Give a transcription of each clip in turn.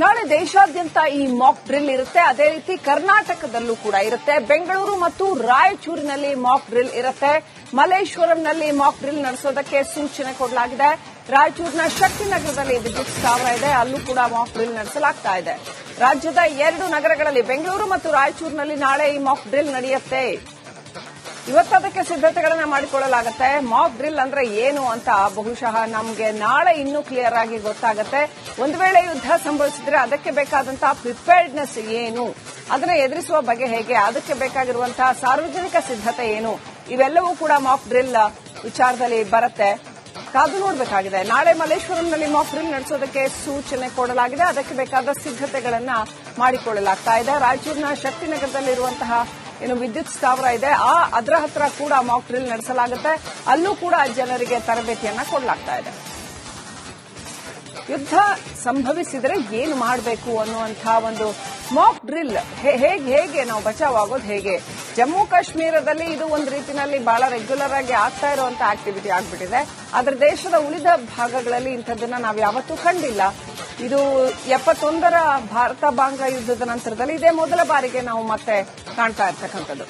ನಾಳೆ ದೇಶಾದ್ಯಂತ ಈ ಮಾಕ್ ಡ್ರಿಲ್ ಇರುತ್ತೆ. ಅದೇ ರೀತಿ ಕರ್ನಾಟಕದಲ್ಲೂ ಕೂಡ ಇರುತ್ತೆ. ಬೆಂಗಳೂರು ಮತ್ತು ರಾಯಚೂರಿನಲ್ಲಿ ಮಾಕ್ ಡ್ರಿಲ್ ಇರುತ್ತೆ. ಮಲ್ಲೇಶ್ವರಂನಲ್ಲಿ ಮಾಕ್ ಡ್ರಿಲ್ ನಡೆಸೋದಕ್ಕೆ ಸೂಚನೆ ಕೊಡಲಾಗಿದೆ. ರಾಯಚೂರಿನ ಶಕ್ತಿನಗರದಲ್ಲಿ ವಿದ್ಯುತ್ ಸ್ಥಾವರ ಇದೆ, ಅಲ್ಲೂ ಕೂಡ ಮಾಕ್ ಡ್ರಿಲ್ ನಡೆಸಲಾಗ್ತಾ ಇದೆ. ರಾಜ್ಯದ 2 ನಗರಗಳಲ್ಲಿ ಬೆಂಗಳೂರು ಮತ್ತು ರಾಯಚೂರಿನಲ್ಲಿ ನಾಳೆ ಈ ಮಾಕ್ ಡ್ರಿಲ್ ನಡೆಯುತ್ತೆ. ಇವತ್ತದಕ್ಕೆ ಸಿದ್ಧತೆಗಳನ್ನ ಮಾಡಿಕೊಳ್ಳಲಾಗುತ್ತೆ. ಮಾಕ್ ಡ್ರಿಲ್ ಅಂದ್ರೆ ಏನು ಅಂತ ಬಹುಶಃ ನಮಗೆ ನಾಳೆ ಇನ್ನೂ ಕ್ಲಿಯರ್ ಆಗಿ ಗೊತ್ತಾಗುತ್ತೆ. ಒಂದು ವೇಳೆ ಯುದ್ಧ ಸಂಭವಿಸಿದ್ರೆ ಅದಕ್ಕೆ ಬೇಕಾದಂತಹ ಪ್ರಿಪೇರ್ಡ್ನೆಸ್ ಏನು, ಅದನ್ನ ಎದುರಿಸುವ ಬಗೆ ಹೇಗೆ, ಅದಕ್ಕೆ ಬೇಕಾಗಿರುವಂತಹ ಸಾರ್ವಜನಿಕ ಸಿದ್ಧತೆ ಏನು, ಇವೆಲ್ಲವೂ ಕೂಡ ಮಾಕ್ ಡ್ರಿಲ್ ವಿಚಾರದಲ್ಲಿ ಬರುತ್ತೆ. ಕಾದು ನೋಡಬೇಕಾಗಿದೆ. ನಾಳೆ ಮಲ್ಲೇಶ್ವರಂನಲ್ಲಿ ಮಾಕ್ ಡ್ರಿಲ್ ನಡೆಸೋದಕ್ಕೆ ಸೂಚನೆ ಕೊಡಲಾಗಿದೆ. ಅದಕ್ಕೆ ಬೇಕಾದ ಸಿದ್ಧತೆಗಳನ್ನ ಮಾಡಿಕೊಳ್ಳಲಾಗ್ತಾ ಇದೆ. ರಾಯಚೂರಿನ ಶಕ್ತಿನಗರದಲ್ಲಿರುವಂತಹ ಏನು ವಿದ್ಯುತ್ ಸ್ಥಾವರ ಇದೆ, ಅದರ ಹತ್ರ ಕೂಡ ಮಾಕ್ ಡ್ರಿಲ್ ನಡೆಸಲಾಗುತ್ತೆ. ಅಲ್ಲೂ ಕೂಡ ಜನರಿಗೆ ತರಬೇತಿಯನ್ನ ಕೊಡಲಾಗ್ತಾ ಇದೆ. ಯುದ್ಧ ಸಂಭವಿಸಿದರೆ ಏನು ಮಾಡಬೇಕು ಅನ್ನುವಂತಹ ಒಂದು ಮಾಕ್ ಡ್ರಿಲ್, ಹೇಗೆ ನಾವು ಬಚಾವ್ ಆಗೋದು ಹೇಗೆ. ಜಮ್ಮು ಕಾಶ್ಮೀರದಲ್ಲಿ ಇದು ಒಂದು ರೀತಿಯಲ್ಲಿ ಬಹಳ ರೆಗ್ಯುಲರ್ ಆಗಿ ಆಗ್ತಾ ಇರುವಂತಹ ಆಕ್ಟಿವಿಟಿ ಆಗ್ಬಿಟ್ಟಿದೆ. ಆದರೆ ದೇಶದ ಉಳಿದ ಭಾಗಗಳಲ್ಲಿ ಇಂಥದ್ದನ್ನ ನಾವು ಯಾವತ್ತೂ ಕಂಡಿಲ್ಲ. ಇದು 71ರ ಭಾರತ ಬಾಂಗ್ಲಾ ಯುದ್ಧದ ನಂತರದಲ್ಲಿ ಇದೇ ಮೊದಲ ಬಾರಿಗೆ ನಾವು ಮತ್ತೆ ಕಾಣ್ತಾ ಇರ್ತಕ್ಕಂಥದ್ದು.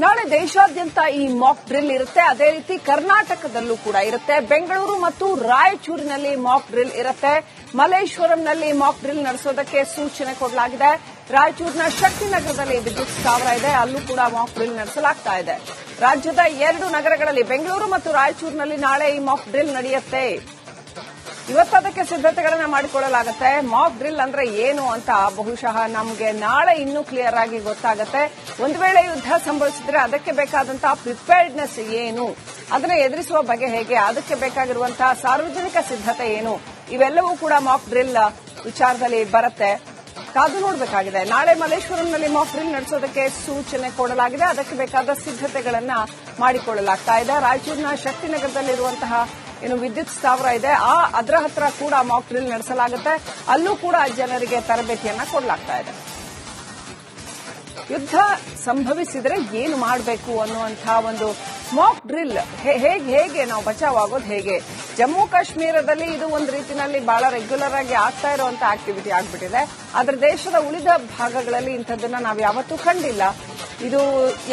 ನಾಳೆ ದೇಶಾದ್ಯಂತ ಈ ಮಾಕ್ ಡ್ರಿಲ್ ಇರುತ್ತೆ. ಅದೇ ರೀತಿ ಕರ್ನಾಟಕದಲ್ಲೂ ಕೂಡ ಇರುತ್ತೆ. ಬೆಂಗಳೂರು ಮತ್ತು ರಾಯಚೂರಿನಲ್ಲಿ ಮಾಕ್ ಡ್ರಿಲ್ ಇರುತ್ತೆ. ಮಲ್ಲೇಶ್ವರಂನಲ್ಲಿ ಮಾಕ್ ಡ್ರಿಲ್ ನಡೆಸೋದಕ್ಕೆ ಸೂಚನೆ ಕೊಡಲಾಗಿದೆ. ರಾಯಚೂರಿನ ಶಕ್ತಿನಗರದಲ್ಲಿ ವಿದ್ಯುತ್ ಸ್ಥಾವರ ಇದೆ, ಅಲ್ಲೂ ಕೂಡ ಮಾಕ್ ಡ್ರಿಲ್ ನಡೆಸಲಾಗ್ತಾ ಇದೆ. ರಾಜ್ಯದ 2 ನಗರಗಳಲ್ಲಿ ಬೆಂಗಳೂರು ಮತ್ತು ರಾಯಚೂರಿನಲ್ಲಿ ನಾಳೆ ಈ ಮಾಕ್ ಡ್ರಿಲ್ ನಡೆಯುತ್ತೆ. ಇವತ್ತದಕ್ಕೆ ಸಿದ್ಧತೆಗಳನ್ನ ಮಾಡಿಕೊಳ್ಳಲಾಗುತ್ತೆ. ಮಾಕ್ ಡ್ರಿಲ್ ಅಂದ್ರೆ ಏನು ಅಂತ ಬಹುಶಃ ನಮಗೆ ನಾಳೆ ಇನ್ನೂ ಕ್ಲಿಯರ್ ಆಗಿ ಗೊತ್ತಾಗುತ್ತೆ. ಒಂದು ವೇಳೆ ಯುದ್ಧ ಸಂಭವಿಸಿದ್ರೆ ಅದಕ್ಕೆ ಬೇಕಾದಂತಹ ಪ್ರಿಪೇರ್ಡ್ನೆಸ್ ಏನು, ಅದನ್ನ ಎದುರಿಸುವ ಬಗೆ ಹೇಗೆ, ಅದಕ್ಕೆ ಬೇಕಾಗಿರುವಂತಹ ಸಾರ್ವಜನಿಕ ಸಿದ್ಧತೆ ಏನು, ಇವೆಲ್ಲವೂ ಕೂಡ ಮಾಕ್ ಡ್ರಿಲ್ ವಿಚಾರದಲ್ಲಿ ಬರುತ್ತೆ. ಕಾದು ನೋಡಬೇಕಾಗಿದೆ. ನಾಳೆ ಮಲ್ಲೇಶ್ವರಂನಲ್ಲಿ ಮಾಕ್ ಡ್ರಿಲ್ ನಡೆಸೋದಕ್ಕೆ ಸೂಚನೆ ಕೊಡಲಾಗಿದೆ. ಅದಕ್ಕೆ ಬೇಕಾದ ಸಿದ್ಧತೆಗಳನ್ನ ಮಾಡಿಕೊಳ್ಳಲಾಗ್ತಾ ಇದೆ. ರಾಯಚೂರಿನ ಶಕ್ತಿನಗರದಲ್ಲಿರುವಂತಹ ಏನು ವಿದ್ಯುತ್ ಸ್ಥಾವರ ಇದೆ, ಅದರ ಹತ್ರ ಕೂಡ ಮಾಕ್ ಡ್ರಿಲ್ ನಡೆಸಲಾಗುತ್ತೆ. ಅಲ್ಲೂ ಕೂಡ ಜನರಿಗೆ ತರಬೇತಿಯನ್ನ ಕೊಡಲಾಗ್ತಾ ಇದೆ. ಯುದ್ಧ ಸಂಭವಿಸಿದರೆ ಏನು ಮಾಡಬೇಕು ಅನ್ನುವಂತಹ ಒಂದು ಮಾಕ್ ಡ್ರಿಲ್, ಹೇಗೆ ನಾವು ಬಚಾವ್ ಆಗೋದು ಹೇಗೆ. ಜಮ್ಮು ಕಾಶ್ಮೀರದಲ್ಲಿ ಇದು ಒಂದು ರೀತಿಯಲ್ಲಿ ಬಹಳ ರೆಗ್ಯುಲರ್ ಆಗಿ ಆಗ್ತಾ ಇರುವಂತಹ ಆಕ್ಟಿವಿಟಿ ಆಗ್ಬಿಟ್ಟಿದೆ. ಆದರೆ ದೇಶದ ಉಳಿದ ಭಾಗಗಳಲ್ಲಿ ಇಂಥದ್ದನ್ನ ನಾವು ಯಾವತ್ತೂ ಕಂಡಿಲ್ಲ. ಇದು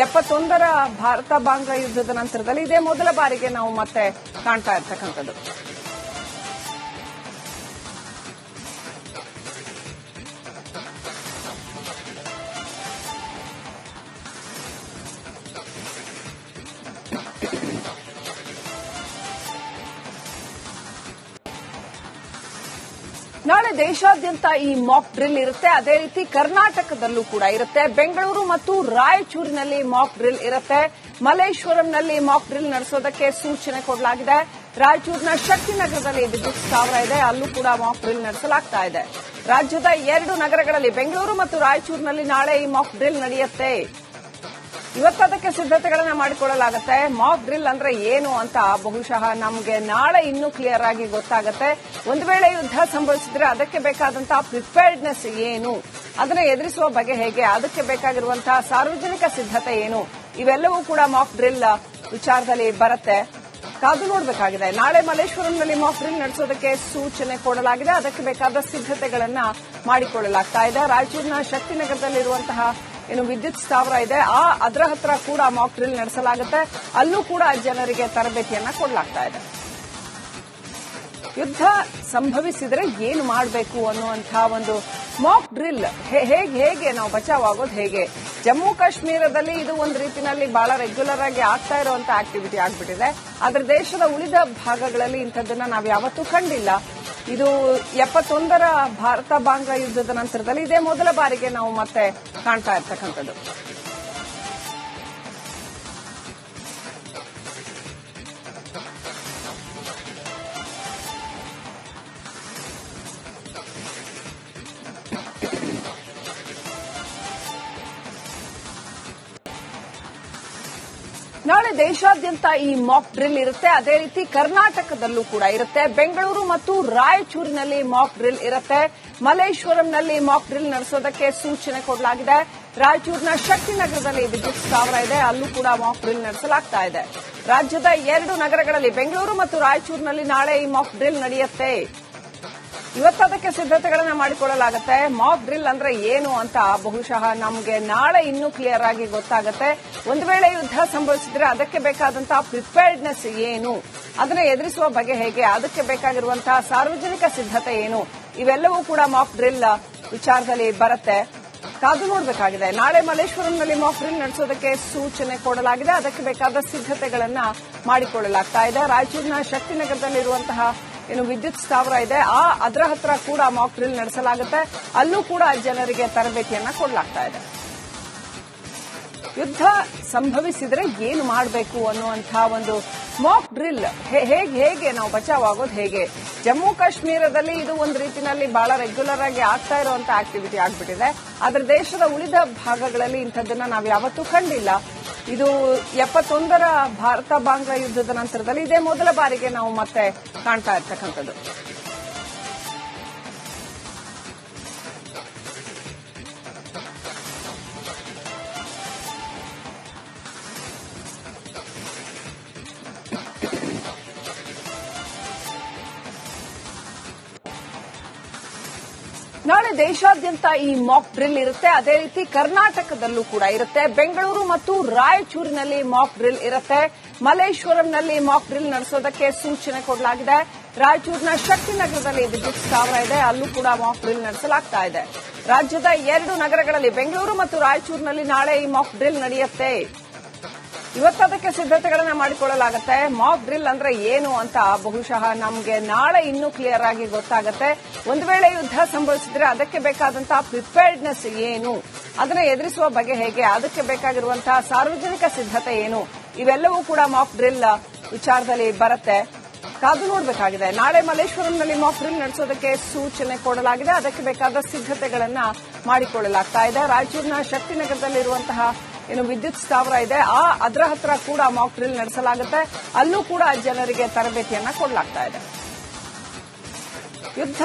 71ರ ಭಾರತ ಬಾಂಗ್ಲಾ ಯುದ್ಧದ ನಂತರದಲ್ಲಿ ಇದೇ ಮೊದಲ ಬಾರಿಗೆ ನಾವು ಮತ್ತೆ ಕಾಣ್ತಾ ಇರ್ತಕ್ಕಂಥದ್ದು. ನಾಳೆ ದೇಶಾದ್ಯಂತ ಈ ಮಾಕ್ ಡ್ರಿಲ್ ಇರುತ್ತೆ. ಅದೇ ರೀತಿ ಕರ್ನಾಟಕದಲ್ಲೂ ಕೂಡ ಇರುತ್ತೆ. ಬೆಂಗಳೂರು ಮತ್ತು ರಾಯಚೂರಿನಲ್ಲಿ ಮಾಕ್ ಡ್ರಿಲ್ ಇರುತ್ತೆ. ಮಲ್ಲೇಶ್ವರಂನಲ್ಲಿ ಮಾಕ್ ಡ್ರಿಲ್ ನಡೆಸೋದಕ್ಕೆ ಸೂಚನೆ ಕೊಡಲಾಗಿದೆ. ರಾಯಚೂರಿನ ಶಕ್ತಿನಗರದಲ್ಲಿ ವಿದ್ಯುತ್ ಸ್ಥಾವರ ಇದೆ, ಅಲ್ಲೂ ಕೂಡ ಮಾಕ್ ಡ್ರಿಲ್ ನಡೆಸಲಾಗ್ತಾ ಇದೆ. ರಾಜ್ಯದ 2 ನಗರಗಳಲ್ಲಿ ಬೆಂಗಳೂರು ಮತ್ತು ರಾಯಚೂರಿನಲ್ಲಿ ನಾಳೆ ಈ ಮಾಕ್ ಡ್ರಿಲ್ ನಡೆಯುತ್ತೆ. ಇವತ್ತದಕ್ಕೆ ಸಿದ್ಧತೆಗಳನ್ನ ಮಾಡಿಕೊಳ್ಳಲಾಗುತ್ತೆ. ಮಾಕ್ ಡ್ರಿಲ್ ಅಂದ್ರೆ ಏನು ಅಂತ ಬಹುಶಃ ನಮಗೆ ನಾಳೆ ಇನ್ನೂ ಕ್ಲಿಯರ್ ಆಗಿ ಗೊತ್ತಾಗುತ್ತೆ. ಒಂದು ವೇಳೆ ಯುದ್ಧ ಸಂಭವಿಸಿದ್ರೆ ಅದಕ್ಕೆ ಬೇಕಾದಂತಹ ಪ್ರಿಪೇರ್ಡ್ನೆಸ್ ಏನು, ಅದನ್ನ ಎದುರಿಸುವ ಬಗೆ ಹೇಗೆ, ಅದಕ್ಕೆ ಬೇಕಾಗಿರುವಂತಹ ಸಾರ್ವಜನಿಕ ಸಿದ್ಧತೆ ಏನು, ಇವೆಲ್ಲವೂ ಕೂಡ ಮಾಕ್ ಡ್ರಿಲ್ ವಿಚಾರದಲ್ಲಿ ಬರುತ್ತೆ. ಕಾದು ನೋಡಬೇಕಾಗಿದೆ. ನಾಳೆ ಮಲ್ಲೇಶ್ವರಂನಲ್ಲಿ ಮಾಕ್ ಡ್ರಿಲ್ ನಡೆಸೋದಕ್ಕೆ ಸೂಚನೆ ಕೊಡಲಾಗಿದೆ. ಅದಕ್ಕೆ ಬೇಕಾದ ಸಿದ್ಧತೆಗಳನ್ನ ಮಾಡಿಕೊಳ್ಳಲಾಗ್ತಾ ಇದೆ. ರಾಯಚೂರಿನ ಶಕ್ತಿನಗರದಲ್ಲಿರುವಂತಹ ಏನು ವಿದ್ಯುತ್ ಸ್ಥಾವರ ಇದೆ, ಅದರ ಹತ್ರ ಕೂಡ ಮಾಕ್ ಡ್ರಿಲ್ ನಡೆಸಲಾಗುತ್ತೆ. ಅಲ್ಲೂ ಕೂಡ ಜನರಿಗೆ ತರಬೇತಿಯನ್ನ ಕೊಡಲಾಗ್ತಾ ಇದೆ. ಯುದ್ಧ ಸಂಭವಿಸಿದರೆ ಏನು ಮಾಡಬೇಕು ಅನ್ನುವಂತಹ ಒಂದು ಮಾಕ್ ಡ್ರಿಲ್, ಹೇಗೆ ನಾವು ಬಚಾವ್ ಆಗೋದು ಹೇಗೆ. ಜಮ್ಮು ಕಾಶ್ಮೀರದಲ್ಲಿ ಇದು ಒಂದು ರೀತಿಯಲ್ಲಿ ಬಹಳ ರೆಗ್ಯುಲರ್ ಆಗಿ ಆಗ್ತಾ ಇರುವಂತಹ ಆಕ್ಟಿವಿಟಿ ಆಗ್ಬಿಟ್ಟಿದೆ. ಆದರೆ ದೇಶದ ಉಳಿದ ಭಾಗಗಳಲ್ಲಿ ಇಂಥದ್ದನ್ನ ನಾವು ಯಾವತ್ತೂ ಕಂಡಿಲ್ಲ. ಇದು 71ರ ಭಾರತ ಬಾಂಗ್ಲಾ ಯುದ್ಧದ ನಂತರದಲ್ಲಿ ಇದೇ ಮೊದಲ ಬಾರಿಗೆ ನಾವು ಮತ್ತೆ ಕಾಣ್ತಾ ಇರ್ತಕ್ಕಂಥದ್ದು. ನಾಳೆ ದೇಶಾದ್ಯಂತ ಈ ಮಾಕ್ ಡ್ರಿಲ್ ಇರುತ್ತೆ. ಅದೇ ರೀತಿ ಕರ್ನಾಟಕದಲ್ಲೂ ಕೂಡ ಇರುತ್ತೆ. ಬೆಂಗಳೂರು ಮತ್ತು ರಾಯಚೂರಿನಲ್ಲಿ ಮಾಕ್ ಡ್ರಿಲ್ ಇರುತ್ತೆ. ಮಲ್ಲೇಶ್ವರಂನಲ್ಲಿ ಮಾಕ್ ಡ್ರಿಲ್ ನಡೆಸೋದಕ್ಕೆ ಸೂಚನೆ ಕೊಡಲಾಗಿದೆ. ರಾಯಚೂರಿನ ಶಕ್ತಿನಗರದಲ್ಲಿ ವಿದ್ಯುತ್ ಸ್ಥಾವರ ಇದೆ, ಅಲ್ಲೂ ಕೂಡ ಮಾಕ್ ಡ್ರಿಲ್ ನಡೆಸಲಾಗ್ತಾ ಇದೆ. ರಾಜ್ಯದ 2 ನಗರಗಳಲ್ಲಿ ಬೆಂಗಳೂರು ಮತ್ತು ರಾಯಚೂರಿನಲ್ಲಿ ನಾಳೆ ಈ ಮಾಕ್ ಡ್ರಿಲ್ ನಡೆಯುತ್ತೆ. ಇವತ್ತು ಅದಕ್ಕೆ ಸಿದ್ಧತೆಗಳನ್ನ ಮಾಡಿಕೊಳ್ಳಲಾಗುತ್ತೆ. ಮಾಕ್ ಡ್ರಿಲ್ ಅಂದ್ರೆ ಏನು ಅಂತ ಬಹುಶಃ ನಮಗೆ ನಾಳೆ ಇನ್ನೂ ಕ್ಲಿಯರ್ ಆಗಿ ಗೊತ್ತಾಗುತ್ತೆ. ಒಂದು ವೇಳೆ ಯುದ್ಧ ಸಂಭವಿಸಿದ್ರೆ ಅದಕ್ಕೆ ಬೇಕಾದಂತಹ ಪ್ರಿಪೇರ್ಡ್ನೆಸ್ ಏನು, ಅದನ್ನ ಎದುರಿಸುವ ಬಗೆ ಹೇಗೆ, ಅದಕ್ಕೆ ಬೇಕಾಗಿರುವಂತಹ ಸಾರ್ವಜನಿಕ ಸಿದ್ಧತೆ ಏನು, ಇವೆಲ್ಲವೂ ಕೂಡ ಮಾಕ್ ಡ್ರಿಲ್ ವಿಚಾರದಲ್ಲಿ ಬರುತ್ತೆ. ಕಾದು ನೋಡಬೇಕಾಗಿದೆ. ನಾಳೆ ಮಲ್ಲೇಶ್ವರಂನಲ್ಲಿ ಮಾಕ್ ಡ್ರಿಲ್ ನಡೆಸೋದಕ್ಕೆ ಸೂಚನೆ ಕೊಡಲಾಗಿದೆ. ಅದಕ್ಕೆ ಬೇಕಾದ ಸಿದ್ಧತೆಗಳನ್ನ ಮಾಡಿಕೊಳ್ಳಲಾಗ್ತಾ ಇದೆ. ರಾಯಚೂರಿನ ಶಕ್ತಿನಗರದಲ್ಲಿರುವಂತಹ ಏನು ವಿದ್ಯುತ್ ಸ್ಥಾವರ ಇದೆ, ಅದರ ಹತ್ರ ಕೂಡ ಮಾಕ್ ಡ್ರಿಲ್ ನಡೆಸಲಾಗುತ್ತೆ. ಅಲ್ಲೂ ಕೂಡ ಜನರಿಗೆ ತರಬೇತಿಯನ್ನ ಕೊಡಲಾಗ್ತಾ ಇದೆ. ಯುದ್ಧ ಸಂಭವಿಸಿದ್ರೆ ಏನು ಮಾಡಬೇಕು ಅನ್ನುವಂತಹ ಒಂದು ಮಾಕ್ ಡ್ರಿಲ್, ಹೇಗೆ ನಾವು ಬಚಾವಾಗೋದು ಹೇಗೆ. ಜಮ್ಮು ಕಾಶ್ಮೀರದಲ್ಲಿ ಇದು ಒಂದು ರೀತಿಯಲ್ಲಿ ಬಹಳ ರೆಗ್ಯುಲರ್ ಆಗಿ ಆಗ್ತಾ ಇರುವಂತ ಆಕ್ಟಿವಿಟಿ ಆಗ್ಬಿಟ್ಟಿದೆ. ಆದ್ರೆ ದೇಶದ ಉಳಿದ ಭಾಗಗಳಲ್ಲಿ ಇಂಥದ್ದನ್ನ ನಾವು ಯಾವತ್ತೂ ಕಂಡಿಲ್ಲ. ಇದು 71ರ ಭಾರತ ಬಾಂಗ್ಲಾ ಯುದ್ಧದ ನಂತರದಲ್ಲಿ ಇದೇ ಮೊದಲ ಬಾರಿಗೆ ನಾವು ಮತ್ತೆ ಕಾಣ್ತಾ ಇರ್ತಕ್ಕಂಥದ್ದು. ನಾಳೆ ದೇಶಾದ್ಯಂತ ಈ ಮಾಕ್ ಡ್ರಿಲ್ ಇರುತ್ತೆ. ಅದೇ ರೀತಿ ಕರ್ನಾಟಕದಲ್ಲೂ ಕೂಡ ಇರುತ್ತೆ. ಬೆಂಗಳೂರು ಮತ್ತು ರಾಯಚೂರಿನಲ್ಲಿ ಮಾಕ್ ಡ್ರಿಲ್ ಇರುತ್ತೆ. ಮಲ್ಲೇಶ್ವರಂನಲ್ಲಿ ಮಾಕ್ ಡ್ರಿಲ್ ನಡೆಸೋದಕ್ಕೆ ಸೂಚನೆ ಕೊಡಲಾಗಿದೆ. ರಾಯಚೂರಿನ ಶಕ್ತಿನಗರದಲ್ಲಿ ವಿದ್ಯುತ್ ಸ್ಥಾವರ ಇದೆ, ಅಲ್ಲೂ ಕೂಡ ಮಾಕ್ ಡ್ರಿಲ್ ನಡೆಸಲಾಗ್ತಾ ಇದೆ. ರಾಜ್ಯದ 2 ನಗರಗಳಲ್ಲಿ ಬೆಂಗಳೂರು ಮತ್ತು ರಾಯಚೂರಿನಲ್ಲಿ ನಾಳೆ ಈ ಮಾಕ್ ಡ್ರಿಲ್ ನಡೆಯುತ್ತೆ. ಇವತ್ತು ಅದಕ್ಕೆ ಸಿದ್ಧತೆಗಳನ್ನ ಮಾಡಿಕೊಳ್ಳಲಾಗುತ್ತೆ. ಮಾಕ್ ಡ್ರಿಲ್ ಅಂದ್ರೆ ಏನು ಅಂತ ಬಹುಶಃ ನಮಗೆ ನಾಳೆ ಇನ್ನೂ ಕ್ಲಿಯರ್ ಆಗಿ ಗೊತ್ತಾಗುತ್ತೆ. ಒಂದು ವೇಳೆ ಯುದ್ಧ ಸಂಭವಿಸಿದ್ರೆ ಅದಕ್ಕೆ ಬೇಕಾದಂತಹ ಪ್ರಿಪೇರ್ಡ್ನೆಸ್ ಏನು, ಅದನ್ನ ಎದುರಿಸುವ ಬಗೆ ಹೇಗೆ, ಅದಕ್ಕೆ ಬೇಕಾಗಿರುವಂತಹ ಸಾರ್ವಜನಿಕ ಸಿದ್ಧತೆ ಏನು, ಇವೆಲ್ಲವೂ ಕೂಡ ಮಾಕ್ ಡ್ರಿಲ್ ವಿಚಾರದಲ್ಲಿ ಬರುತ್ತೆ. ಕಾದು ನೋಡಬೇಕಾಗಿದೆ. ನಾಳೆ ಮಲ್ಲೇಶ್ವರಂನಲ್ಲಿ ಮಾಕ್ ಡ್ರಿಲ್ ನಡೆಸೋದಕ್ಕೆ ಸೂಚನೆ ಕೊಡಲಾಗಿದೆ. ಅದಕ್ಕೆ ಬೇಕಾದ ಸಿದ್ಧತೆಗಳನ್ನ ಮಾಡಿಕೊಳ್ಳಲಾಗ್ತಾ ಇದೆ. ರಾಯಚೂರಿನ ಶಕ್ತಿನಗರದಲ್ಲಿರುವಂತಹ ಏನು ವಿದ್ಯುತ್ ಸ್ಥಾವರ ಇದೆ, ಅದರ ಹತ್ರ ಕೂಡ ಮಾಕ್ ಡ್ರಿಲ್ ನಡೆಸಲಾಗುತ್ತೆ. ಅಲ್ಲೂ ಕೂಡ ಜನರಿಗೆ ತರಬೇತಿಯನ್ನ ಕೊಡಲಾಗ್ತಾ ಇದೆ. ಯುದ್ಧ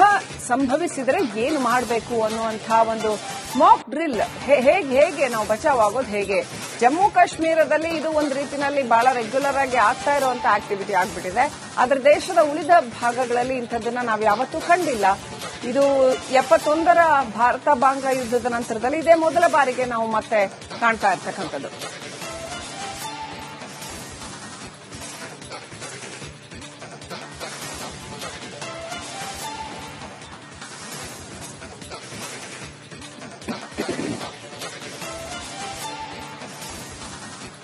ಸಂಭವಿಸಿದ್ರೆ ಏನು ಮಾಡಬೇಕು ಅನ್ನುವಂತಹ ಒಂದು ಮಾಕ್ ಡ್ರಿಲ್, ಹೇಗೆ ನಾವು ಬಚಾವಾಗೋದು ಹೇಗೆ. ಜಮ್ಮು ಕಾಶ್ಮೀರದಲ್ಲಿ ಇದು ಒಂದು ರೀತಿಯಲ್ಲಿ ಬಹಳ ರೆಗ್ಯುಲರ್ ಆಗಿ ಆಗ್ತಾ ಇರುವಂತ ಆಕ್ಟಿವಿಟಿ ಆಗ್ಬಿಟ್ಟಿದೆ. ಆದ್ರೆ ದೇಶದ ಉಳಿದ ಭಾಗಗಳಲ್ಲಿ ಇಂಥದ್ದನ್ನ ನಾವು ಯಾವತ್ತೂ ಕಂಡಿಲ್ಲ. ಇದು 71ರ ಭಾರತ ಬಾಂಗ್ಲಾ ಯುದ್ಧದ ನಂತರದಲ್ಲಿ ಇದೇ ಮೊದಲ ಬಾರಿಗೆ ನಾವು ಮತ್ತೆ ಕಾಣ್ತಾ ಇರ್ತಕ್ಕಂಥದ್ದು.